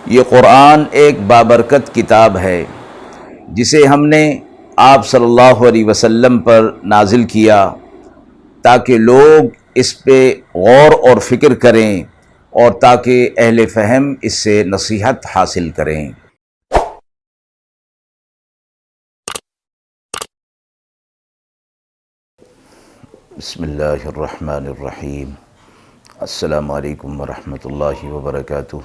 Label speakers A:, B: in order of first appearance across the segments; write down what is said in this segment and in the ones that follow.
A: یہ قرآن ایک بابرکت کتاب ہے جسے ہم نے آپ صلی اللہ علیہ وسلم پر نازل کیا تاکہ لوگ اس پہ غور اور فکر کریں اور تاکہ اہل فہم اس سے نصیحت حاصل کریں۔ بسم اللہ الرحمن الرحیم۔ السلام علیکم ورحمۃ اللہ وبرکاتہ۔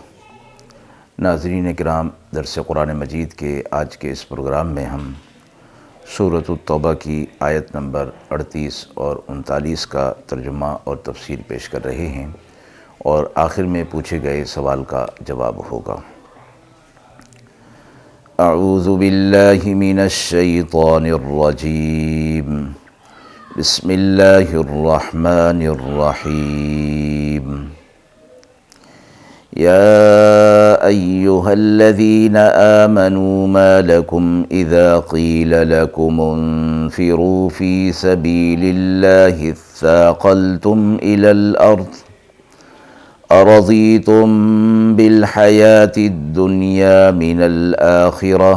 A: ناظرین کرام، درس قرآن مجید کے آج کے اس پروگرام میں ہم سورۃ التوبہ کی آیت نمبر 38 اور 39 کا ترجمہ اور تفسیر پیش کر رہے ہیں، اور آخر میں پوچھے گئے سوال کا جواب ہوگا۔ اعوذ باللہ من الشیطان الرجیم، بسم اللہ الرحمن الرحیم۔ يا أيها الذين آمنوا ما لكم إذا قيل لكم انفروا في سبيل الله اثاقلتم إلى الأرض أرضيتم بالحياة الدنيا من الآخرة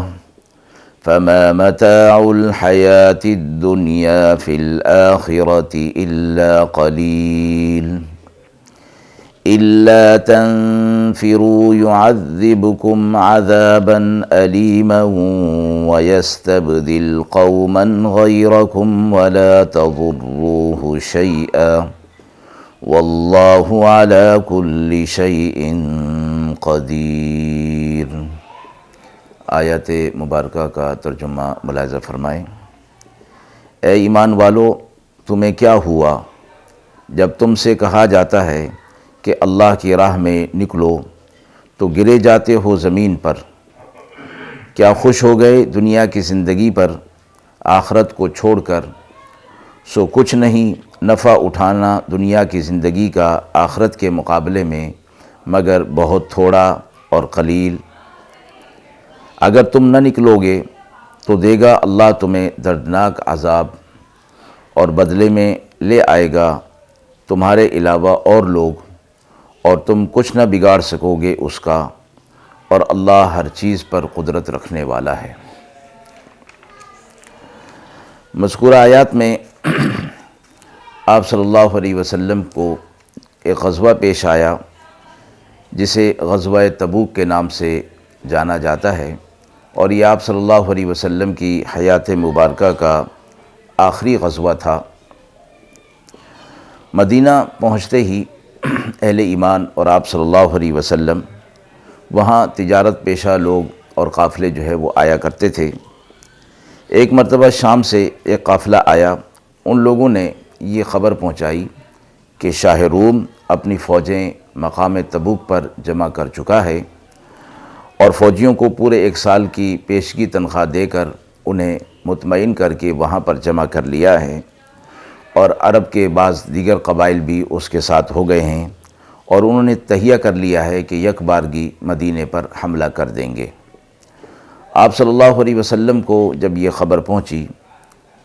A: فما متاع الحياة الدنيا في الآخرة إلا قليل إلا تنفروا يعذبكم عذابا أليما ويستبدل قوما غيركم ولا تضروه شيئا والله على كل شيء قدير۔ آیات مبارکہ کا ترجمہ ملاحظہ فرمائیں۔ اے ایمان والو، تمہیں کیا ہوا جب تم سے کہا جاتا ہے کہ اللہ کی راہ میں نکلو تو گرے جاتے ہو زمین پر؟ کیا خوش ہو گئے دنیا کی زندگی پر آخرت کو چھوڑ کر؟ سو کچھ نہیں نفع اٹھانا دنیا کی زندگی کا آخرت کے مقابلے میں مگر بہت تھوڑا اور قلیل۔ اگر تم نہ نکلو گے تو دے گا اللہ تمہیں دردناک عذاب، اور بدلے میں لے آئے گا تمہارے علاوہ اور لوگ، اور تم کچھ نہ بگاڑ سکو گے اس کا، اور اللہ ہر چیز پر قدرت رکھنے والا ہے۔ مذکورہ آیات میں آپ صلی اللہ علیہ وسلم کو ایک غزوہ پیش آیا جسے غزوہ تبوک کے نام سے جانا جاتا ہے، اور یہ آپ صلی اللہ علیہ وسلم کی حیات مبارکہ کا آخری غزوہ تھا۔ مدینہ پہنچتے ہی اہل ایمان اور آپ صلی اللہ علیہ وسلم وہاں تجارت پیشہ لوگ اور قافلے جو ہے وہ آیا کرتے تھے۔ ایک مرتبہ شام سے ایک قافلہ آیا، ان لوگوں نے یہ خبر پہنچائی کہ شاہ روم اپنی فوجیں مقام تبوک پر جمع کر چکا ہے، اور فوجیوں کو پورے 1 سال کی پیشگی تنخواہ دے کر انہیں مطمئن کر کے وہاں پر جمع کر لیا ہے، اور عرب کے بعض دیگر قبائل بھی اس کے ساتھ ہو گئے ہیں، اور انہوں نے تہیہ کر لیا ہے کہ یک بارگی مدینے پر حملہ کر دیں گے۔ آپ صلی اللہ علیہ وسلم کو جب یہ خبر پہنچی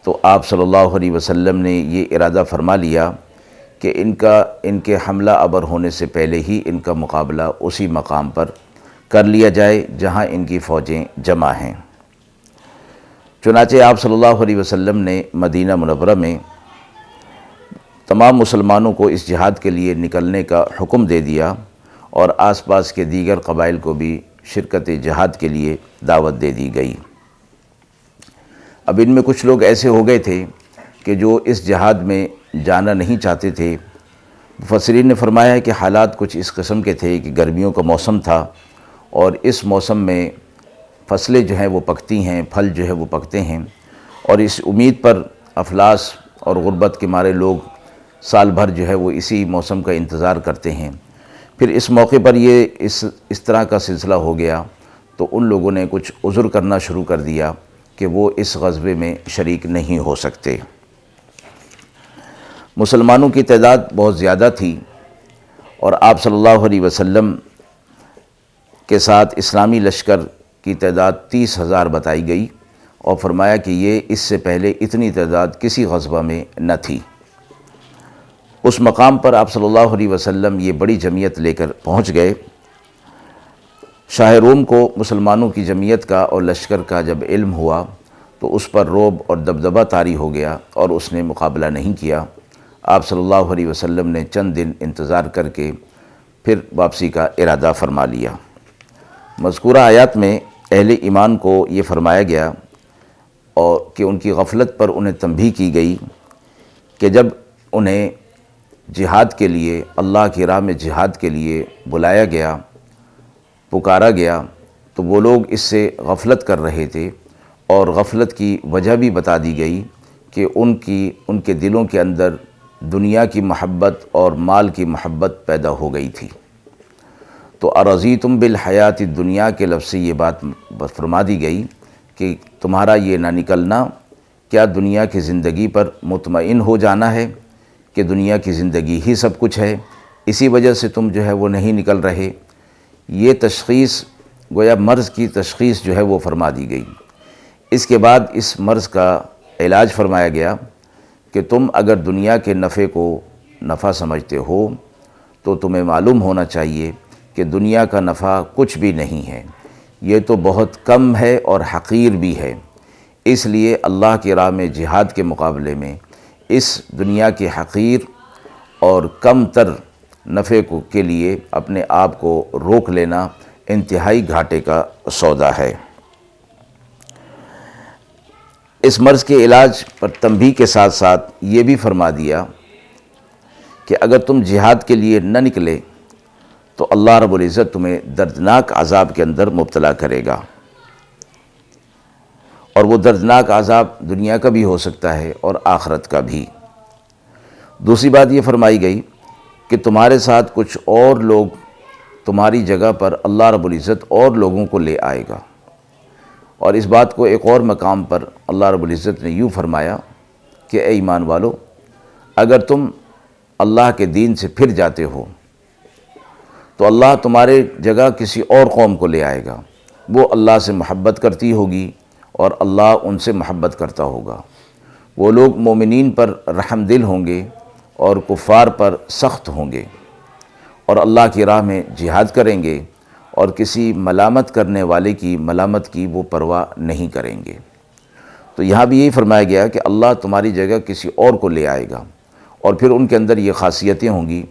A: تو آپ صلی اللہ علیہ وسلم نے یہ ارادہ فرما لیا کہ ان کے حملہ آور ہونے سے پہلے ہی ان کا مقابلہ اسی مقام پر کر لیا جائے جہاں ان کی فوجیں جمع ہیں۔ چنانچہ آپ صلی اللہ علیہ وسلم نے مدینہ منورہ میں تمام مسلمانوں کو اس جہاد کے لیے نکلنے کا حکم دے دیا، اور آس پاس کے دیگر قبائل کو بھی شرکت جہاد کے لیے دعوت دے دی گئی۔ اب ان میں کچھ لوگ ایسے ہو گئے تھے کہ جو اس جہاد میں جانا نہیں چاہتے تھے۔ مفسرین نے فرمایا ہے کہ حالات کچھ اس قسم کے تھے کہ گرمیوں کا موسم تھا، اور اس موسم میں فصلیں جو ہیں وہ پکتی ہیں، پھل جو ہے وہ پکتے ہیں، اور اس امید پر افلاس اور غربت کے مارے لوگ سال بھر جو ہے وہ اسی موسم کا انتظار کرتے ہیں۔ پھر اس موقع پر یہ اس طرح کا سلسلہ ہو گیا تو ان لوگوں نے کچھ عذر کرنا شروع کر دیا کہ وہ اس غزوے میں شریک نہیں ہو سکتے۔ مسلمانوں کی تعداد بہت زیادہ تھی، اور آپ صلی اللہ علیہ وسلم کے ساتھ اسلامی لشکر کی تعداد 30,000 بتائی گئی، اور فرمایا کہ یہ اس سے پہلے اتنی تعداد کسی غزوہ میں نہ تھی۔ اس مقام پر آپ صلی اللہ علیہ وسلم یہ بڑی جمعیت لے کر پہنچ گئے۔ شاہ روم کو مسلمانوں کی جمعیت کا اور لشکر کا جب علم ہوا تو اس پر رعب اور دبدبہ طاری ہو گیا اور اس نے مقابلہ نہیں کیا۔ آپ صلی اللہ علیہ وسلم نے چند دن انتظار کر کے پھر واپسی کا ارادہ فرما لیا۔ مذکورہ آیات میں اہل ایمان کو یہ فرمایا گیا اور کہ ان کی غفلت پر انہیں تنبیہ کی گئی کہ جب انہیں جہاد کے لیے، اللہ کی راہ میں جہاد کے لیے بلایا گیا، پکارا گیا، تو وہ لوگ اس سے غفلت کر رہے تھے، اور غفلت کی وجہ بھی بتا دی گئی کہ ان کے دلوں کے اندر دنیا کی محبت اور مال کی محبت پیدا ہو گئی تھی۔ تو ارضیتم بالحیات الدنیا کے لفظ سے یہ بات فرما دی گئی کہ تمہارا یہ نہ نکلنا، کیا دنیا کی زندگی پر مطمئن ہو جانا ہے کہ دنیا کی زندگی ہی سب کچھ ہے، اسی وجہ سے تم جو ہے وہ نہیں نکل رہے۔ یہ تشخیص گویا مرض کی تشخیص جو ہے وہ فرما دی گئی۔ اس کے بعد اس مرض کا علاج فرمایا گیا کہ تم اگر دنیا کے نفع کو نفع سمجھتے ہو تو تمہیں معلوم ہونا چاہیے کہ دنیا کا نفع کچھ بھی نہیں ہے، یہ تو بہت کم ہے اور حقیر بھی ہے۔ اس لیے اللہ کی راہ میں جہاد کے مقابلے میں اس دنیا کے حقیر اور کم تر نفع کے لیے اپنے آپ کو روک لینا انتہائی گھاٹے کا سودا ہے۔ اس مرض کے علاج پر تنبیہ کے ساتھ ساتھ یہ بھی فرما دیا کہ اگر تم جہاد کے لیے نہ نکلے تو اللہ رب العزت تمہیں دردناک عذاب کے اندر مبتلا کرے گا، اور وہ دردناک عذاب دنیا کا بھی ہو سکتا ہے اور آخرت کا بھی۔ دوسری بات یہ فرمائی گئی کہ تمہارے ساتھ کچھ اور لوگ تمہاری جگہ پر اللہ رب العزت اور لوگوں کو لے آئے گا، اور اس بات کو ایک اور مقام پر اللہ رب العزت نے یوں فرمایا کہ اے ایمان والو، اگر تم اللہ کے دین سے پھر جاتے ہو تو اللہ تمہارے جگہ کسی اور قوم کو لے آئے گا، وہ اللہ سے محبت کرتی ہوگی اور اللہ ان سے محبت کرتا ہوگا۔ وہ لوگ مومنین پر رحم دل ہوں گے اور کفار پر سخت ہوں گے، اور اللہ کی راہ میں جہاد کریں گے، اور کسی ملامت کرنے والے کی ملامت کی وہ پرواہ نہیں کریں گے۔ تو یہاں بھی یہی فرمایا گیا کہ اللہ تمہاری جگہ کسی اور کو لے آئے گا، اور پھر ان کے اندر یہ خاصیتیں ہوں گی۔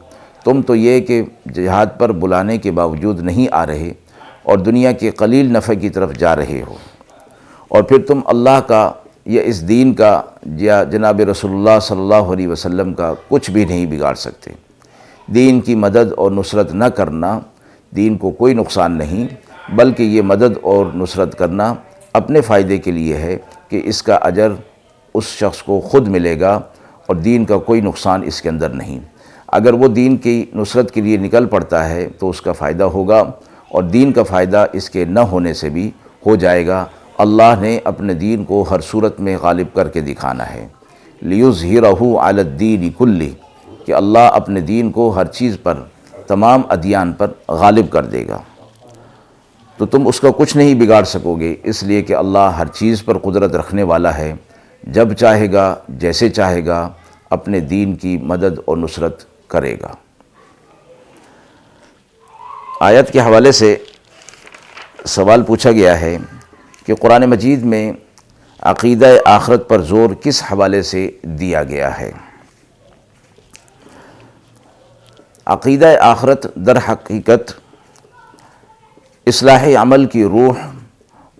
A: تم تو یہ کہ جہاد پر بلانے کے باوجود نہیں آ رہے اور دنیا کے قلیل نفع کی طرف جا رہے ہو، اور پھر تم اللہ کا یا اس دین کا یا جناب رسول اللہ صلی اللہ علیہ وسلم کا کچھ بھی نہیں بگاڑ سکتے۔ دین کی مدد اور نصرت نہ کرنا دین کو کوئی نقصان نہیں، بلکہ یہ مدد اور نصرت کرنا اپنے فائدے کے لیے ہے کہ اس کا اجر اس شخص کو خود ملے گا، اور دین کا کوئی نقصان اس کے اندر نہیں۔ اگر وہ دین کی نصرت کے لیے نکل پڑتا ہے تو اس کا فائدہ ہوگا، اور دین کا فائدہ اس کے نہ ہونے سے بھی ہو جائے گا۔ اللہ نے اپنے دین کو ہر صورت میں غالب کر کے دکھانا ہے، لِيُظْهِرَهُ عَلَى الدِّينِ كُلِّهِ، کہ اللہ اپنے دین کو ہر چیز پر، تمام ادیان پر غالب کر دے گا۔ تو تم اس کا کچھ نہیں بگاڑ سکو گے، اس لیے کہ اللہ ہر چیز پر قدرت رکھنے والا ہے، جب چاہے گا جیسے چاہے گا اپنے دین کی مدد اور نصرت کرے گا۔ آیت کے حوالے سے سوال پوچھا گیا ہے کہ قرآن مجید میں عقیدہ آخرت پر زور کس حوالے سے دیا گیا ہے؟ عقیدہ آخرت در حقیقت اصلاح عمل کی روح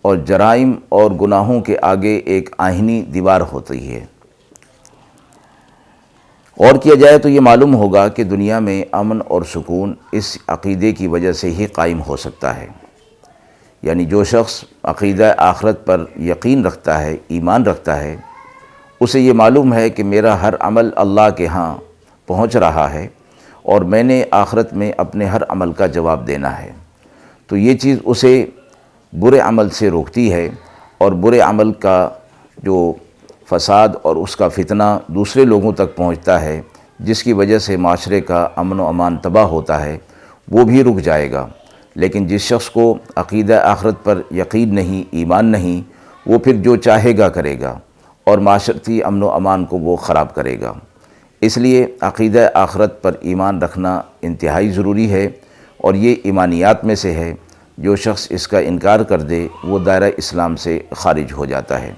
A: اور جرائم اور گناہوں کے آگے ایک آہنی دیوار ہوتی ہے۔ غور کیا جائے تو یہ معلوم ہوگا کہ دنیا میں امن اور سکون اس عقیدے کی وجہ سے ہی قائم ہو سکتا ہے۔ یعنی جو شخص عقیدہ آخرت پر یقین رکھتا ہے، ایمان رکھتا ہے، اسے یہ معلوم ہے کہ میرا ہر عمل اللہ کے ہاں پہنچ رہا ہے، اور میں نے آخرت میں اپنے ہر عمل کا جواب دینا ہے۔ تو یہ چیز اسے برے عمل سے روکتی ہے، اور برے عمل کا جو فساد اور اس کا فتنہ دوسرے لوگوں تک پہنچتا ہے، جس کی وجہ سے معاشرے کا امن و امان تباہ ہوتا ہے، وہ بھی رک جائے گا۔ لیکن جس شخص کو عقیدہ آخرت پر یقین نہیں، ایمان نہیں، وہ پھر جو چاہے گا کرے گا، اور معاشرتی امن و امان کو وہ خراب کرے گا۔ اس لیے عقیدہ آخرت پر ایمان رکھنا انتہائی ضروری ہے، اور یہ ایمانیات میں سے ہے، جو شخص اس کا انکار کر دے وہ دائرہ اسلام سے خارج ہو جاتا ہے۔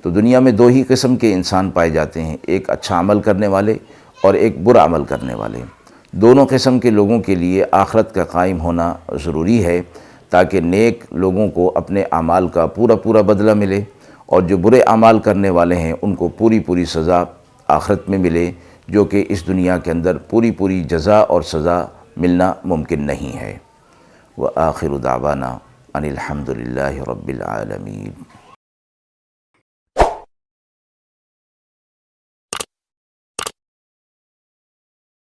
A: تو دنیا میں دو ہی قسم کے انسان پائے جاتے ہیں، ایک اچھا عمل کرنے والے اور ایک برا عمل کرنے والے۔ دونوں قسم کے لوگوں کے لیے آخرت کا قائم ہونا ضروری ہے تاکہ نیک لوگوں کو اپنے اعمال کا پورا بدلہ ملے، اور جو برے اعمال کرنے والے ہیں ان کو پوری سزا آخرت میں ملے، جو کہ اس دنیا کے اندر پوری جزا اور سزا ملنا ممکن نہیں ہے۔ وآخر دعوانا ان الحمد للہ رب العالمین۔